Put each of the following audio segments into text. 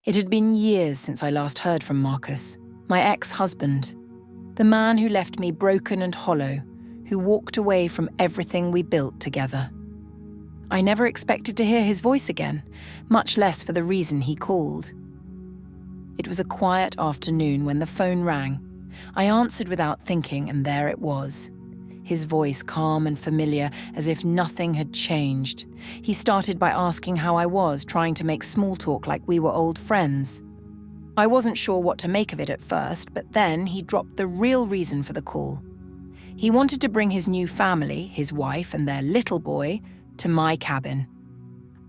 It had been years since I last heard from Marcus, my ex-husband, the man who left me broken and hollow, who walked away from everything we built together. I never expected to hear his voice again, much less for the reason he called. It was a quiet afternoon when the phone rang. I answered without thinking, and there it was. His voice calm and familiar, as if nothing had changed. He started by asking how I was, trying to make small talk like we were old friends. I wasn't sure what to make of it at first, but then he dropped the real reason for the call. He wanted to bring his new family, his wife and their little boy, to my cabin.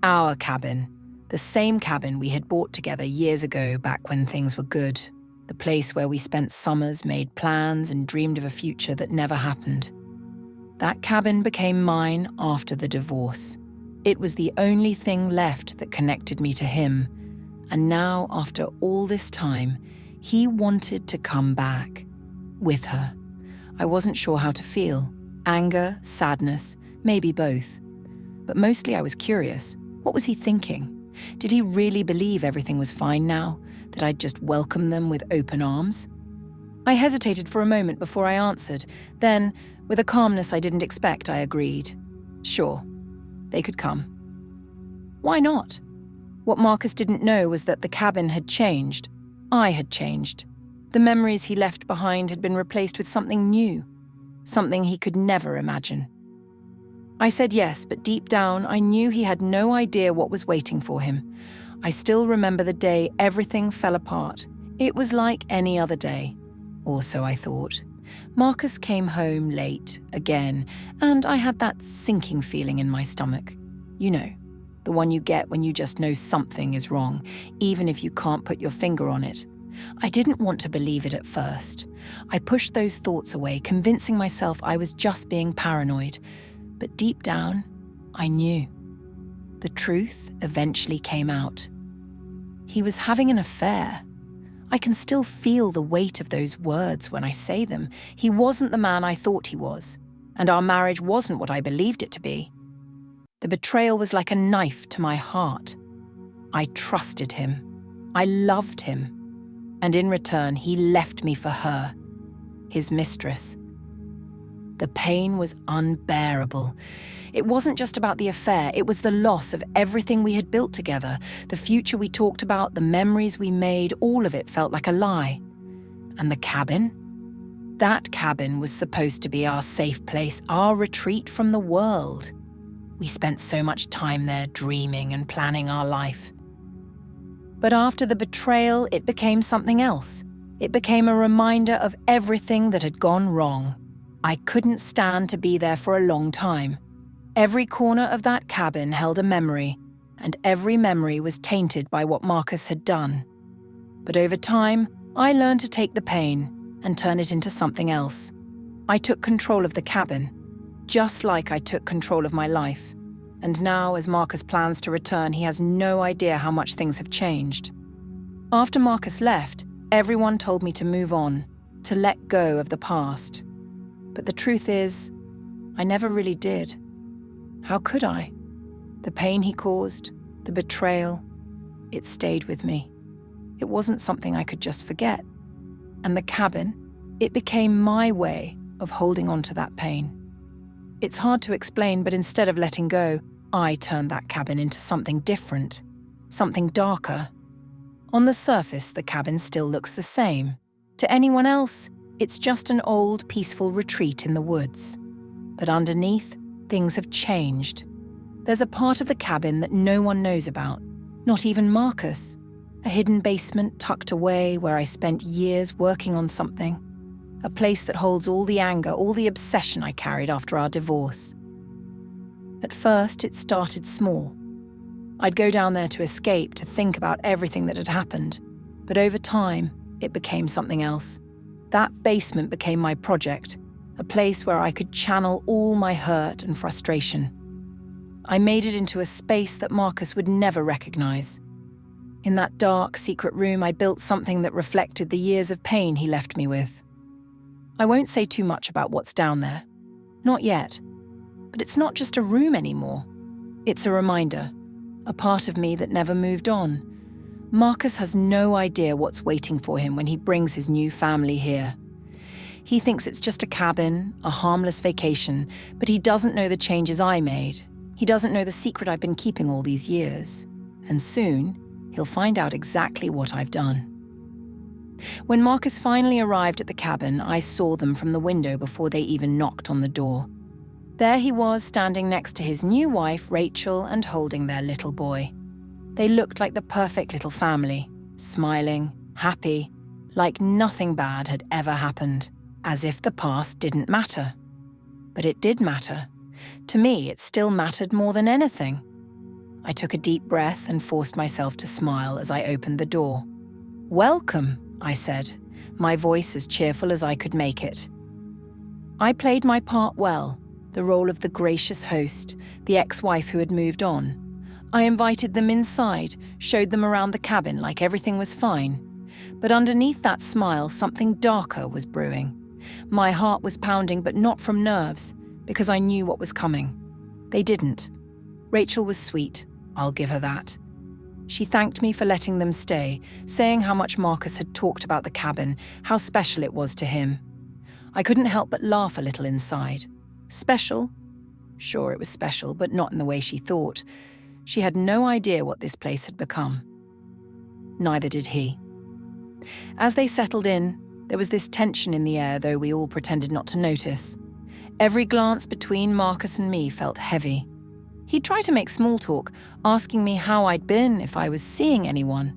Our cabin. The same cabin we had bought together years ago, back when things were good. The place where we spent summers, made plans, and dreamed of a future that never happened. That cabin became mine after the divorce. It was the only thing left that connected me to him. And now, after all this time, he wanted to come back. With her. I wasn't sure how to feel. Anger, sadness, maybe both. But mostly I was curious. What was he thinking? Did he really believe everything was fine now? That I'd just welcome them with open arms? I hesitated for a moment before I answered. Then, with a calmness I didn't expect, I agreed. Sure, they could come. Why not? What Marcus didn't know was that the cabin had changed. I had changed. The memories he left behind had been replaced with something new, something he could never imagine. I said yes, but deep down I knew he had no idea what was waiting for him. I still remember the day everything fell apart. It was like any other day. Or so I thought. Marcus came home late, again, and I had that sinking feeling in my stomach. You know, the one you get when you just know something is wrong, even if you can't put your finger on it. I didn't want to believe it at first. I pushed those thoughts away, convincing myself I was just being paranoid. But deep down, I knew. The truth eventually came out. He was having an affair. I can still feel the weight of those words when I say them. He wasn't the man I thought he was, and our marriage wasn't what I believed it to be. The betrayal was like a knife to my heart. I trusted him. I loved him. And in return, he left me for her, his mistress. The pain was unbearable. It wasn't just about the affair, it was the loss of everything we had built together, the future we talked about, the memories we made, all of it felt like a lie. And the cabin? That cabin was supposed to be our safe place, our retreat from the world. We spent so much time there dreaming and planning our life. But after the betrayal, it became something else. It became a reminder of everything that had gone wrong. I couldn't stand to be there for a long time. Every corner of that cabin held a memory, and every memory was tainted by what Marcus had done. But over time, I learned to take the pain and turn it into something else. I took control of the cabin, just like I took control of my life. And now, as Marcus plans to return, he has no idea how much things have changed. After Marcus left, everyone told me to move on, to let go of the past. But the truth is, I never really did. How could I? The pain he caused, the betrayal, it stayed with me. It wasn't something I could just forget. And the cabin, it became my way of holding on to that pain. It's hard to explain, but instead of letting go, I turned that cabin into something different, something darker. On the surface, the cabin still looks the same. To anyone else, it's just an old, peaceful retreat in the woods. But underneath, things have changed. There's a part of the cabin that no one knows about, not even Marcus. A hidden basement tucked away where I spent years working on something. A place that holds all the anger, all the obsession I carried after our divorce. At first, it started small. I'd go down there to escape, to think about everything that had happened. But over time, it became something else. That basement became my project, a place where I could channel all my hurt and frustration. I made it into a space that Marcus would never recognize. In that dark, secret room, I built something that reflected the years of pain he left me with. I won't say too much about what's down there. Not yet. But it's not just a room anymore. It's a reminder, a part of me that never moved on. Marcus has no idea what's waiting for him when he brings his new family here. He thinks it's just a cabin, a harmless vacation, but he doesn't know the changes I made. He doesn't know the secret I've been keeping all these years. And soon, he'll find out exactly what I've done. When Marcus finally arrived at the cabin, I saw them from the window before they even knocked on the door. There he was, standing next to his new wife, Rachel, and holding their little boy. They looked like the perfect little family, smiling, happy, like nothing bad had ever happened, as if the past didn't matter. But it did matter. To me, it still mattered more than anything. I took a deep breath and forced myself to smile as I opened the door. "Welcome," I said, my voice as cheerful as I could make it. I played my part well, the role of the gracious host, the ex-wife who had moved on. I invited them inside, showed them around the cabin like everything was fine. But underneath that smile, something darker was brewing. My heart was pounding, but not from nerves, because I knew what was coming. They didn't. Rachel was sweet, I'll give her that. She thanked me for letting them stay, saying how much Marcus had talked about the cabin, how special it was to him. I couldn't help but laugh a little inside. Special? Sure, it was special, but not in the way she thought. She had no idea what this place had become. Neither did he. As they settled in, there was this tension in the air, though we all pretended not to notice. Every glance between Marcus and me felt heavy. He'd try to make small talk, asking me how I'd been, if I was seeing anyone.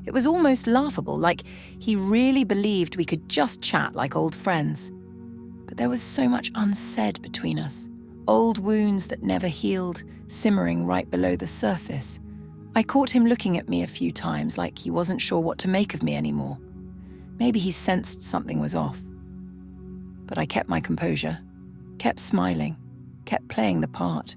It was almost laughable, like he really believed we could just chat like old friends. But there was so much unsaid between us. Old wounds that never healed, simmering right below the surface. I caught him looking at me a few times like he wasn't sure what to make of me anymore. Maybe he sensed something was off. But I kept my composure, kept smiling, kept playing the part.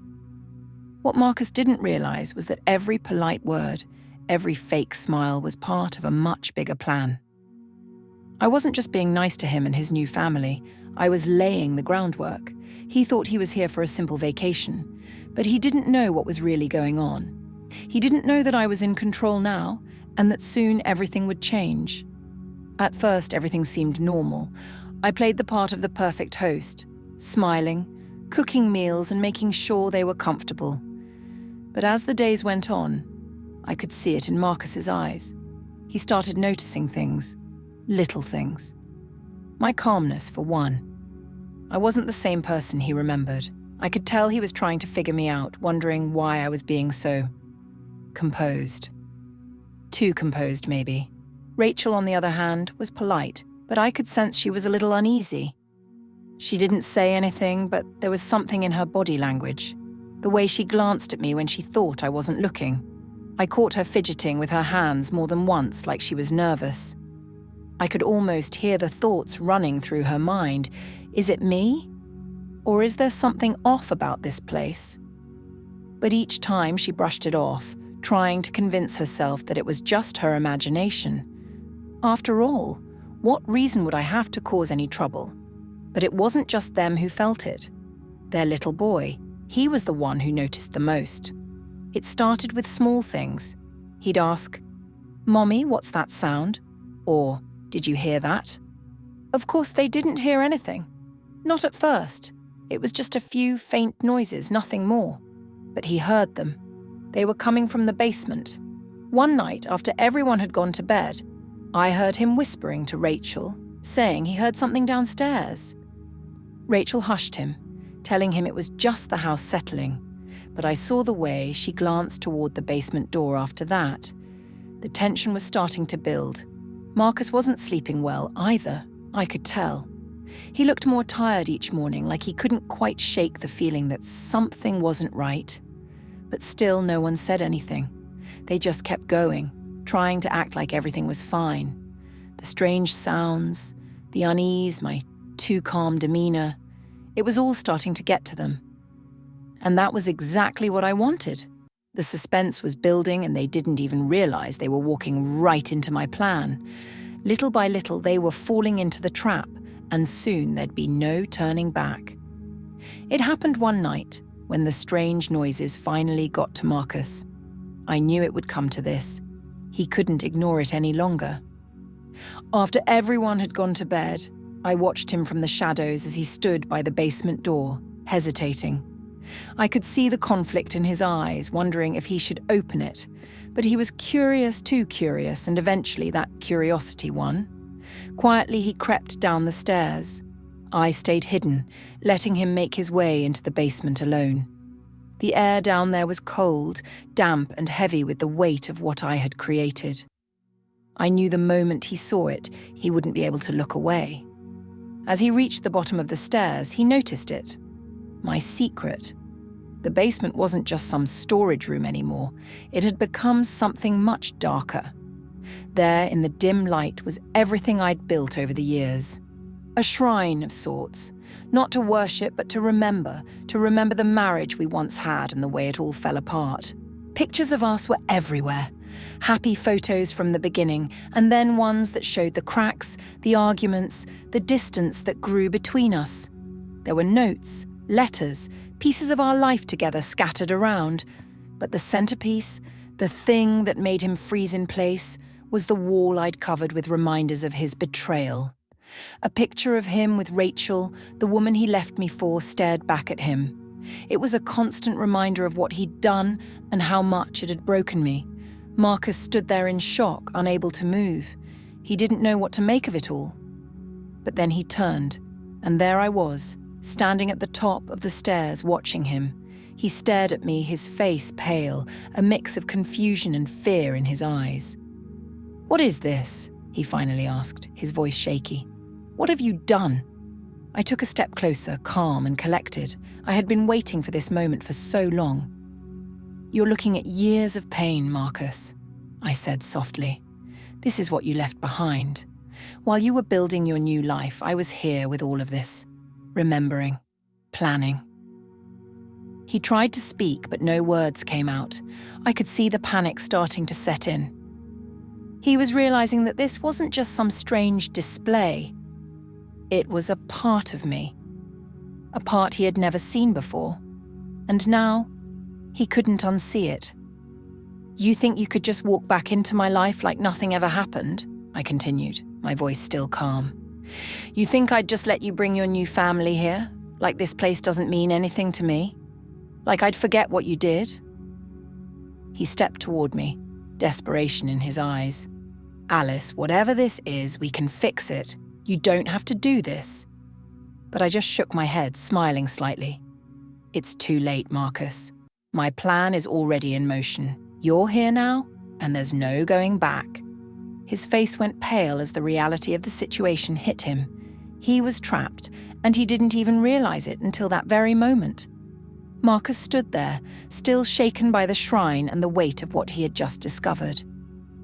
What Marcus didn't realize was that every polite word, every fake smile was part of a much bigger plan. I wasn't just being nice to him and his new family, I was laying the groundwork. He thought he was here for a simple vacation, but he didn't know what was really going on. He didn't know that I was in control now, and that soon everything would change. At first, everything seemed normal. I played the part of the perfect host, smiling, cooking meals and making sure they were comfortable. But as the days went on, I could see it in Marcus's eyes. He started noticing things, little things. My calmness, for one. I wasn't the same person he remembered. I could tell he was trying to figure me out, wondering why I was being so composed. Too composed, maybe. Rachel, on the other hand, was polite, but I could sense she was a little uneasy. She didn't say anything, but there was something in her body language. The way she glanced at me when she thought I wasn't looking. I caught her fidgeting with her hands more than once, like she was nervous. I could almost hear the thoughts running through her mind. Is it me? Or is there something off about this place? But each time she brushed it off, trying to convince herself that it was just her imagination. After all, what reason would I have to cause any trouble? But it wasn't just them who felt it. Their little boy, he was the one who noticed the most. It started with small things. He'd ask, "Mommy, what's that sound?" Or, "Did you hear that?" Of course, they didn't hear anything. Not at first. It was just a few faint noises, nothing more. But he heard them. They were coming from the basement. One night, after everyone had gone to bed, I heard him whispering to Rachel, saying he heard something downstairs. Rachel hushed him, telling him it was just the house settling, but I saw the way she glanced toward the basement door after that. The tension was starting to build. Marcus wasn't sleeping well either, I could tell. He looked more tired each morning, like he couldn't quite shake the feeling that something wasn't right. But still no one said anything. They just kept going, trying to act like everything was fine. The strange sounds, the unease, my too calm demeanor, it was all starting to get to them. And that was exactly what I wanted. The suspense was building and they didn't even realize they were walking right into my plan. Little by little, they were falling into the trap, and soon there'd be no turning back. It happened one night, when the strange noises finally got to Marcus. I knew it would come to this. He He couldn't ignore it any longer. After everyone had gone to bed, I watched him from the shadows as he stood by the basement door, hesitating. I could see the conflict in his eyes, wondering if he should open it, but he was curious, too curious, and eventually that curiosity won. Quietly, he crept down the stairs. I stayed hidden, letting him make his way into the basement alone. The air down there was cold, damp, and heavy with the weight of what I had created. I knew the moment he saw it, he wouldn't be able to look away. As he reached the bottom of the stairs, he noticed it. My secret. The basement wasn't just some storage room anymore. It had become something much darker. There, in the dim light, was everything I'd built over the years. A shrine of sorts. Not to worship, but to remember the marriage we once had and the way it all fell apart. Pictures of us were everywhere. Happy photos from the beginning, and then ones that showed the cracks, the arguments, the distance that grew between us. There were notes, letters, pieces of our life together scattered around. But the centerpiece, the thing that made him freeze in place, was the wall I'd covered with reminders of his betrayal. A picture of him with Rachel, the woman he left me for, stared back at him. It was a constant reminder of what he'd done and how much it had broken me. Marcus stood there in shock, unable to move. He didn't know what to make of it all. But then he turned, and there I was, standing at the top of the stairs, watching him. He stared at me, his face pale, a mix of confusion and fear in his eyes. "What is this?" he finally asked, his voice shaky. "What have you done?" I took a step closer, calm and collected. I had been waiting for this moment for so long. "You're looking at years of pain, Marcus," I said softly. "This is what you left behind. While you were building your new life, I was here with all of this, remembering, planning." He tried to speak, but no words came out. I could see the panic starting to set in. He was realizing that this wasn't just some strange display. It was a part of me. A part he had never seen before. And now, he couldn't unsee it. "You think you could just walk back into my life like nothing ever happened?" I continued, my voice still calm. "You think I'd just let you bring your new family here? Like this place doesn't mean anything to me? Like I'd forget what you did?" He stepped toward me, desperation in his eyes. "Alice, whatever this is, we can fix it. You don't have to do this." But I just shook my head, smiling slightly. "It's too late, Marcus. My plan is already in motion. You're here now, and there's no going back." His face went pale as the reality of the situation hit him. He was trapped, and he didn't even realize it until that very moment. Marcus stood there, still shaken by the shrine and the weight of what he had just discovered.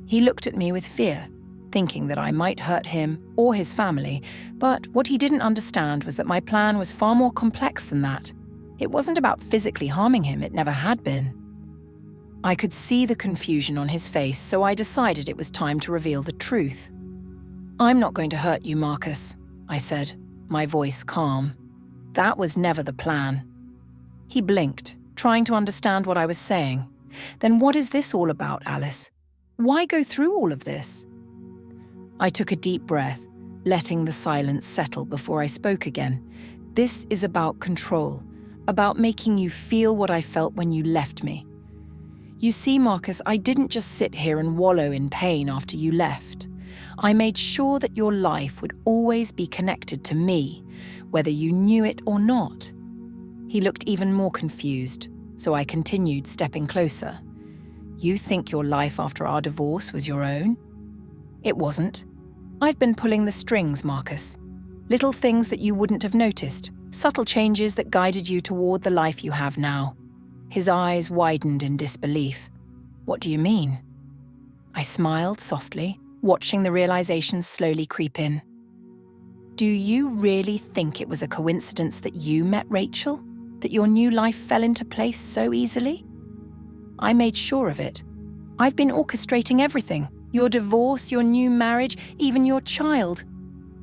He looked at me with fear, thinking that I might hurt him or his family, but what he didn't understand was that my plan was far more complex than that. It wasn't about physically harming him, it never had been. I could see the confusion on his face, so I decided it was time to reveal the truth. "I'm not going to hurt you, Marcus," I said, my voice calm. "That was never the plan." He blinked, trying to understand what I was saying. "Then what is this all about, Alice? Why go through all of this?" I took a deep breath, letting the silence settle before I spoke again. "This is about control, about making you feel what I felt when you left me. You see, Marcus, I didn't just sit here and wallow in pain after you left. I made sure that your life would always be connected to me, whether you knew it or not." He looked even more confused, so I continued, stepping closer. "You think your life after our divorce was your own? It wasn't. I've been pulling the strings, Marcus. Little things that you wouldn't have noticed, subtle changes that guided you toward the life you have now." His eyes widened in disbelief. "What do you mean?" I smiled softly, watching the realization slowly creep in. "Do you really think it was a coincidence that you met Rachel? That your new life fell into place so easily? I made sure of it. I've been orchestrating everything. Your divorce, your new marriage, even your child.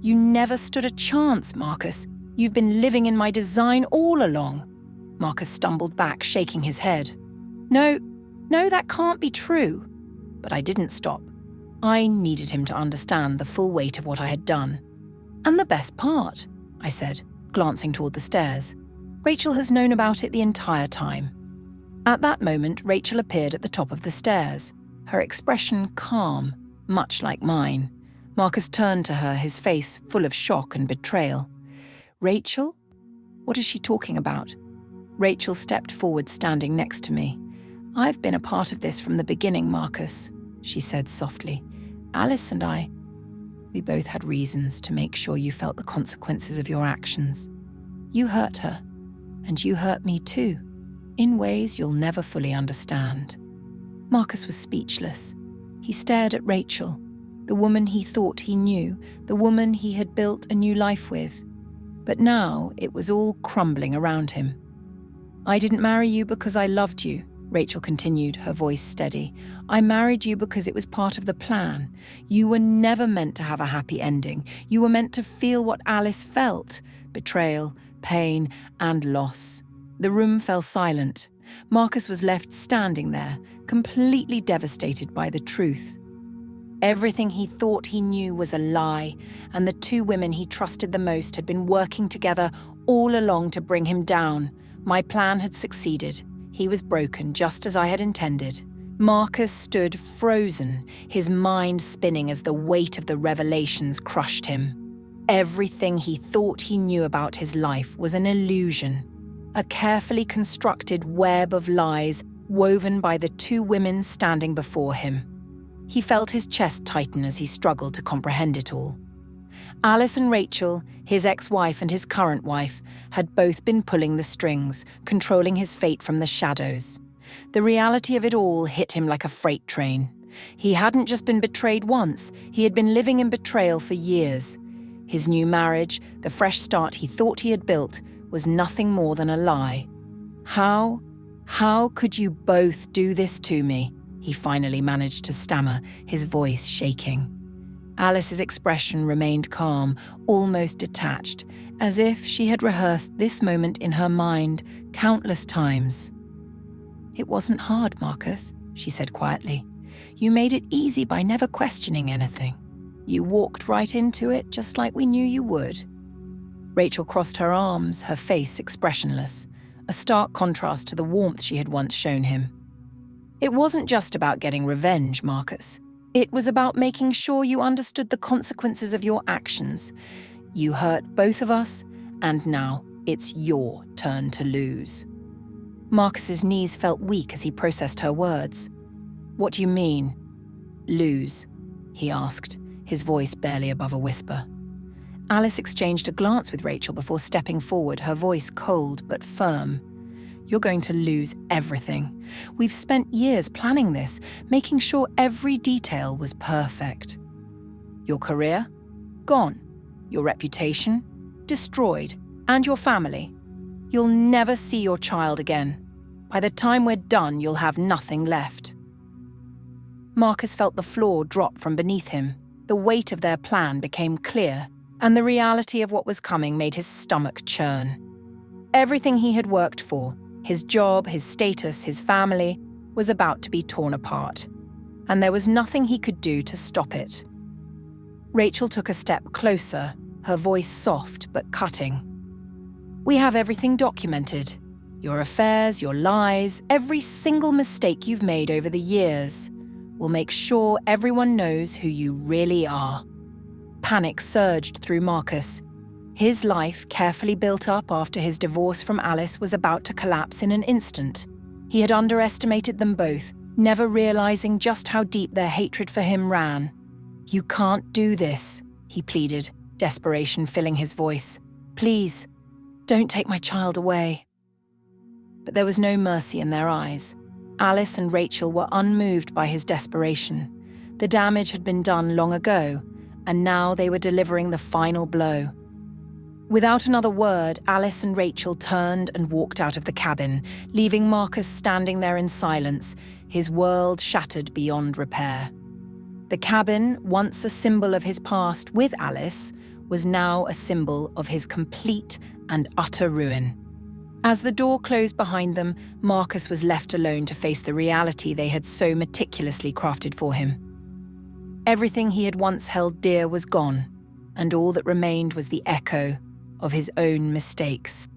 You never stood a chance, Marcus. You've been living in my design all along." Marcus stumbled back, shaking his head. No, that can't be true." but I didn't stop. I needed him to understand the full weight of what I had done. And the best part, I said, glancing toward the stairs. Rachel has known about it the entire time. At that moment, Rachel appeared at the top of the stairs, her expression calm, much like mine. Marcus turned to her, his face full of shock and betrayal. Rachel? What is she talking about? Rachel stepped forward, standing next to me. I've been a part of this from the beginning, Marcus, she said softly. Alice and I, we both had reasons to make sure you felt the consequences of your actions. You hurt her, and you hurt me too, in ways you'll never fully understand. Marcus was speechless. He stared at Rachel, the woman he thought he knew, the woman he had built a new life with. But now it was all crumbling around him. I didn't marry you because I loved you, Rachel continued, her voice steady. I married you because it was part of the plan. You were never meant to have a happy ending. You were meant to feel what Alice felt: betrayal, pain, and loss. The room fell silent. Marcus was left standing there, completely devastated by the truth. Everything he thought he knew was a lie, and the two women he trusted the most had been working together all along to bring him down. My plan had succeeded. He was broken, just as I had intended. Marcus stood frozen, his mind spinning as the weight of the revelations crushed him. Everything he thought he knew about his life was an illusion, a carefully constructed web of lies woven by the two women standing before him. He felt his chest tighten as he struggled to comprehend it all. Alice and Rachel, his ex-wife and his current wife, had both been pulling the strings, controlling his fate from the shadows. The reality of it all hit him like a freight train. He hadn't just been betrayed once, he had been living in betrayal for years. His new marriage, the fresh start he thought he had built, was nothing more than a lie. How could you both do this to me? He finally managed to stammer, his voice shaking. Alice's expression remained calm, almost detached, as if she had rehearsed this moment in her mind countless times. It wasn't hard, Marcus, she said quietly. You made it easy by never questioning anything. You walked right into it just like we knew you would. Rachel crossed her arms, her face expressionless, a stark contrast to the warmth she had once shown him. It wasn't just about getting revenge, Marcus. It was about making sure you understood the consequences of your actions. You hurt both of us, and now it's your turn to lose. Marcus's knees felt weak as he processed her words. What do you mean, lose? He asked, his voice barely above a whisper. Alice exchanged a glance with Rachel before stepping forward, her voice cold but firm. You're going to lose everything. We've spent years planning this, making sure every detail was perfect. Your career? Gone. Your reputation? Destroyed. And your family? You'll never see your child again. By the time we're done, you'll have nothing left. Marcus felt the floor drop from beneath him. The weight of their plan became clear, and the reality of what was coming made his stomach churn. Everything he had worked for, his job, his status, his family, was about to be torn apart, and there was nothing he could do to stop it. Rachel took a step closer, her voice soft but cutting. We have everything documented. Your affairs, your lies, every single mistake you've made over the years. We'll make sure everyone knows who you really are. Panic surged through Marcus. His life, carefully built up after his divorce from Alice, was about to collapse in an instant. He had underestimated them both, never realizing just how deep their hatred for him ran. You can't do this, he pleaded, desperation filling his voice. Please, don't take my child away. But there was no mercy in their eyes. Alice and Rachel were unmoved by his desperation. The damage had been done long ago, and now they were delivering the final blow. Without another word, Alice and Rachel turned and walked out of the cabin, leaving Marcus standing there in silence, his world shattered beyond repair. The cabin, once a symbol of his past with Alice, was now a symbol of his complete and utter ruin. As the door closed behind them, Marcus was left alone to face the reality they had so meticulously crafted for him. Everything he had once held dear was gone, and all that remained was the echo of his own mistakes.